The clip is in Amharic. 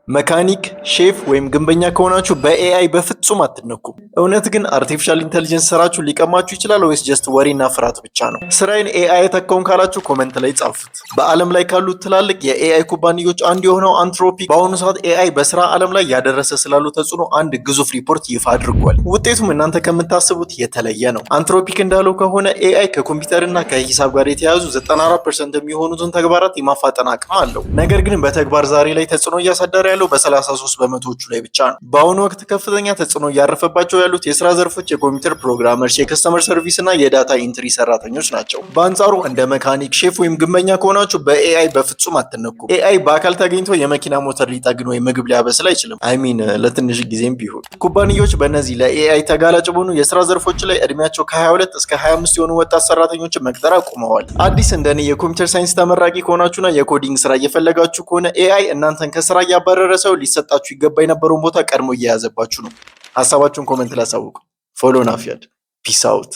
መካኒክ፣ ሼፍ ወይም ግንበኛ ከሆናችሁ በኤአይ በፍጹም አትነኩም። እውነት ግን አርቲፊሻል ኢንተሊጀንስ ስራችሁ ሊቀማችሁ ይችላል ወይስ ጀስት ወሬና ፍርሃት ብቻ ነው? ስራዬን ኤአይ የተካውን ካላችሁ ኮመንት ላይ ጻፉት። በዓለም ላይ ካሉት ትላልቅ የኤአይ ኩባንያዎች አንዱ የሆነው አንትሮፒክ በአሁኑ ሰዓት ኤአይ በስራ ዓለም ላይ ያደረሰ ስላሉ ተጽዕኖ አንድ ግዙፍ ሪፖርት ይፋ አድርጓል። ውጤቱም እናንተ ከምታስቡት የተለየ ነው። አንትሮፒክ እንዳለው ከሆነ ኤአይ ከኮምፒውተርና ከሂሳብ ጋር የተያያዙ 94% የሚሆኑትን ተግባራት የማፋጠን አቅም አለው። ነገር ግን በተግባር ዛሬ ላይ ተጽዕኖ እያሳደረ ያለው በ33 በመቶዎቹ ላይ ብቻ ነው። በአሁኑ ወቅት ከፍተኛ ተጽዕኖ እያረፈባቸው ያሉት የስራ ዘርፎች የኮምፒውተር ፕሮግራመርስ፣ የከስተመር ሰርቪስ እና የዳታ ኢንትሪ ሰራተኞች ናቸው። በአንጻሩ እንደ መካኒክ፣ ሼፍ ወይም ግንበኛ ከሆናችሁ በኤአይ በፍጹም አትነኩም። ኤአይ በአካል ተገኝቶ የመኪና ሞተር ሊጠግን ወይም ምግብ ሊያበስል አይችልም። አይሚን ለትንሽ ጊዜም ቢሆን። ኩባንያዎች በእነዚህ ለኤአይ ተጋላጭ በሆኑ የስራ ዘርፎች ላይ እድሜያቸው ከ22 እስከ 25 የሆኑ ወጣት ሰራተኞችን መቅጠር አቁመዋል። አዲስ እንደኔ የኮምፒውተር ሳይንስ ተመራቂ ከሆናችሁና የኮዲንግ ስራ እየፈለጋችሁ ከሆነ ኤአይ እናንተን ከስራ እያባረረ ሰው ሊሰጣችሁ ይገባ የነበረውን ቦታ ቀድሞ እየያዘባችሁ ነው። ሀሳባችሁን ኮመንት ላይ አሳውቁ። ፎሎ ናፊያድ ፒስ አውት።